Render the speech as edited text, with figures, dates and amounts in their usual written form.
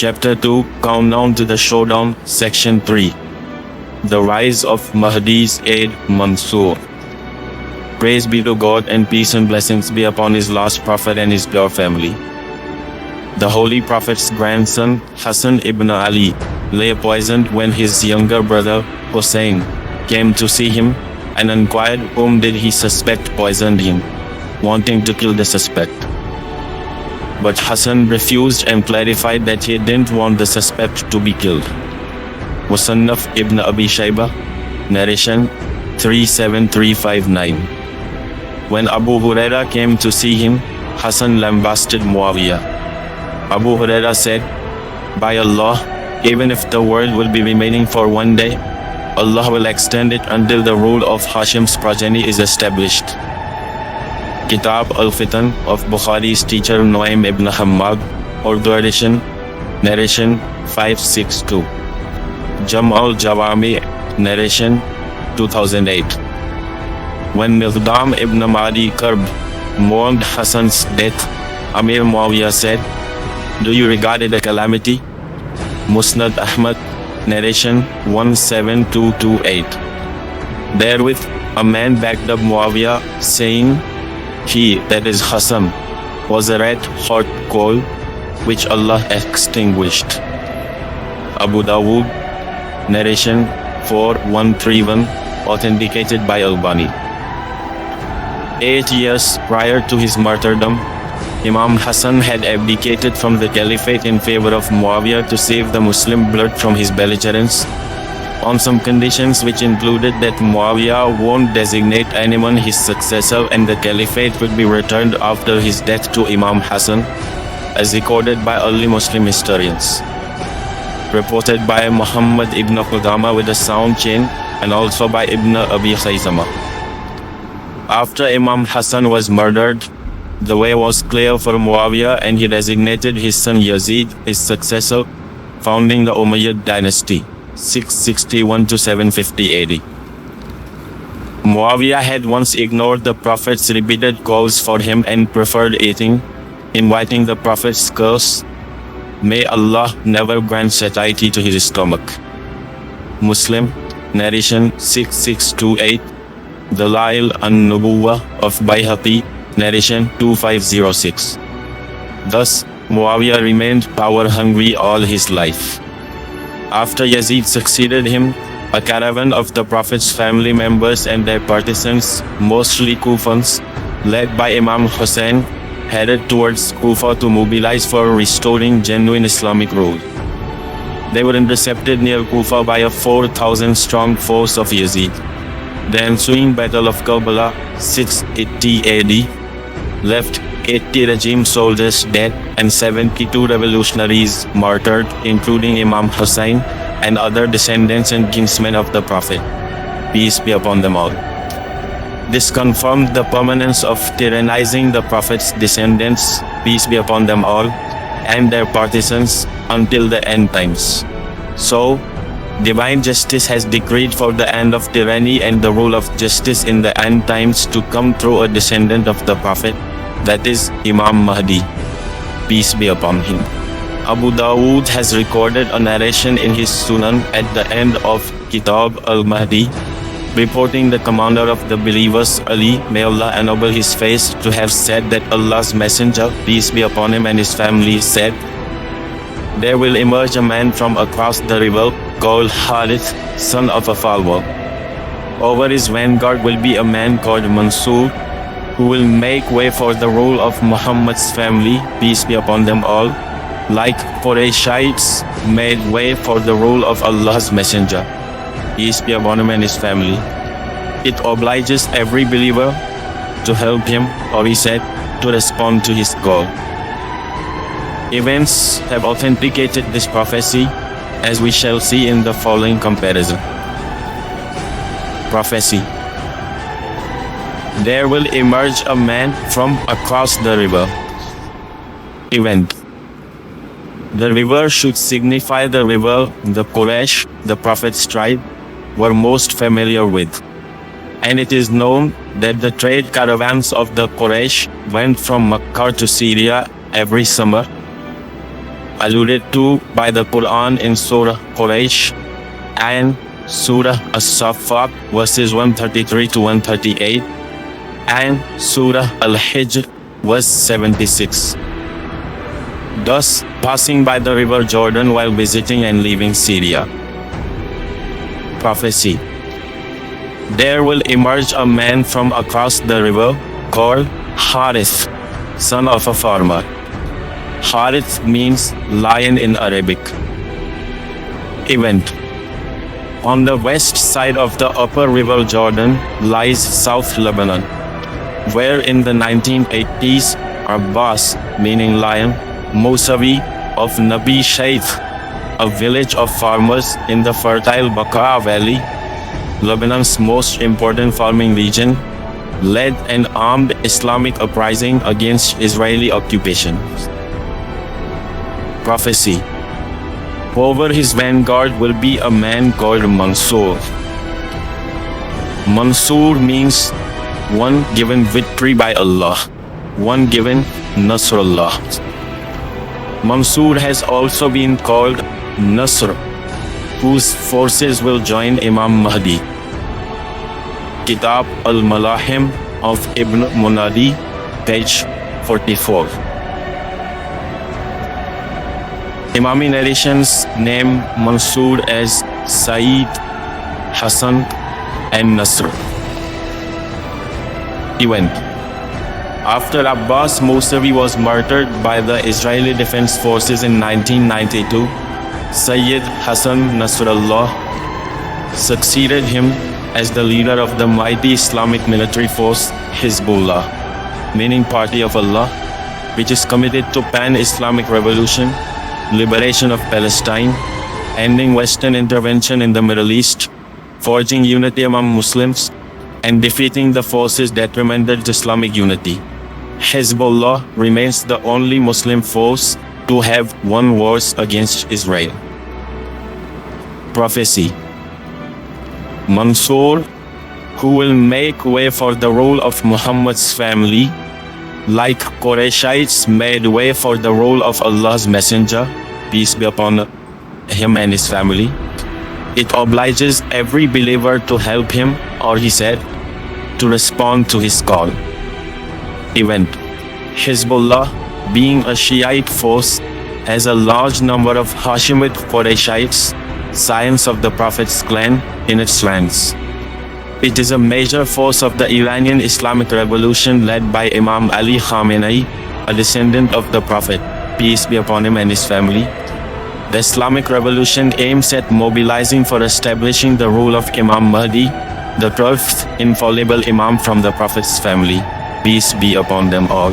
Chapter 2, Countdown to the Showdown, Section 3. The Rise of Mahdi's Aide, Mansoor. Praise be to God and peace and blessings be upon his last prophet and his pure family. The Holy Prophet's grandson, Hasan ibn Ali, lay poisoned when his younger brother, Hussein, came to see him and inquired whom did he suspect poisoned him, wanting to kill the suspect. But Hasan refused and clarified that he didn't want the suspect to be killed. Musannaf ibn Abi Shayba, narration 37359. When Abu Huraira came to see him, Hasan lambasted Muavia. Abu Huraira said, "By Allah, even if the world will be remaining for one day, Allah will extend it until the rule of Hashim's progeny is established." Kitab al-Fitan of Bukhari's teacher Nuaym ibn Hammad, Urdu edition, narration 562. Jam al-Jawami, narration 2008. When Miqdam ibn Mahdi Karb mourned Hasan's death, Amir Muavia said, "Do you regard it a calamity?" Musnad Ahmad, narration 17228. Therewith, a man backed up Muavia, saying, "He, that is Hasan, was a red hot coal, which Allah extinguished." Abu Dawood, narration 4131, authenticated by Albani. 8 years prior to his martyrdom, Imam Hasan had abdicated from the caliphate in favor of Muavia to save the Muslim blood from his belligerents, on some conditions which included that Muavia won't designate anyone his successor and the caliphate would be returned after his death to Imam Hasan, as recorded by early Muslim historians. Reported by Muhammad ibn Qudama with a sound chain, and also by Ibn Abi Khaysama. After Imam Hasan was murdered, the way was clear for Muavia and he designated his son Yazid his successor, founding the Umayyad dynasty, 661 to 750 AD. Muavia had once ignored the Prophet's repeated calls for him and preferred eating, inviting the Prophet's curse, "May Allah never grant satiety to his stomach." Muslim, narration 6628. Dalail an-Nubuwwah of Bayhaqi, narration 2506. Thus, Muawiyah remained power-hungry all his life. After Yazid succeeded him, a caravan of the Prophet's family members and their partisans, mostly Kufans, led by Imam Hussein, headed towards Kufa to mobilize for restoring genuine Islamic rule. They were intercepted near Kufa by a 4,000-strong force of Yazid. The ensuing Battle of Karbala, 680 AD, left 80 regime soldiers dead and 72 revolutionaries martyred, including Imam Hussein and other descendants and kinsmen of the Prophet, peace be upon them all. This confirmed the permanence of tyrannizing the Prophet's descendants, peace be upon them all, and their partisans until the end times. So, divine justice has decreed for the end of tyranny and the rule of justice in the end times to come through a descendant of the Prophet, that is Imam Mahdi, peace be upon him. Abu Dawood has recorded a narration in his Sunan at the end of Kitab al-Mahdi, reporting the commander of the believers, Ali, may Allah ennoble his face, to have said that Allah's messenger, peace be upon him and his family, said, "There will emerge a man from across the river called Harith, son of a follower. Over his vanguard will be a man called Mansoor, who will make way for the rule of Muhammad's family, peace be upon them all, like Qurayshites made way for the rule of Allah's messenger, peace be upon him and his family. It obliges every believer to help him," or he said, to respond to his call. Events have authenticated this prophecy, as we shall see in the following comparison. Prophecy. There will emerge a man from across the river. Event. The river should signify the river the Quraysh, the Prophet's tribe, were most familiar with. And it is known that the trade caravans of the Quraysh went from Makkah to Syria every summer, alluded to by the Quran in Surah Quraysh and Surah As-Saffat verses 133 to 138 and Surah Al-Hijr verse 76. Thus, passing by the river Jordan while visiting and leaving Syria. Prophecy. There will emerge a man from across the river called Harith, son of a farmer. Harith means lion in Arabic. Event. On the west side of the upper river Jordan lies South Lebanon, where in the 1980s Abbas, meaning lion, Musavi of Nabi Shaykh, a village of farmers in the fertile Bekaa Valley, Lebanon's most important farming region, led an armed Islamic uprising against Israeli occupation. Prophecy. Over his vanguard will be a man called Mansoor. Mansoor means one given victory by Allah, one given Nasrullah. Mansoor has also been called Nasr, whose forces will join Imam Mahdi. Kitab al-Malahim of Ibn Munadi, page 44. Imami narrations name Mansoor as Saeed, Hasan, and Nasr. Event. After Abbas Musavi was murdered by the Israeli Defense Forces in 1992, Sayyid Hassan Nasrallah succeeded him as the leader of the mighty Islamic military force Hezbollah, meaning Party of Allah, which is committed to pan-Islamic revolution, liberation of Palestine, ending Western intervention in the Middle East, forging unity among Muslims, and defeating the forces that recommended Islamic unity. Hezbollah remains the only Muslim force to have won wars against Israel. Prophecy. Mansoor, who will make way for the rule of Muhammad's family, like Qurayshites made way for the role of Allah's messenger, peace be upon him and his family. It obliges every believer to help him, or he said, to respond to his call. Event. Hezbollah, being a Shiite force, has a large number of Hashimid Qurayshites, scions of the Prophet's clan, in its ranks. It is a major force of the Iranian Islamic Revolution led by Imam Ali Khamenei, a descendant of the Prophet, peace be upon him and his family. The Islamic Revolution aims at mobilizing for establishing the rule of Imam Mahdi, the 12th infallible Imam from the Prophet's family, peace be upon them all.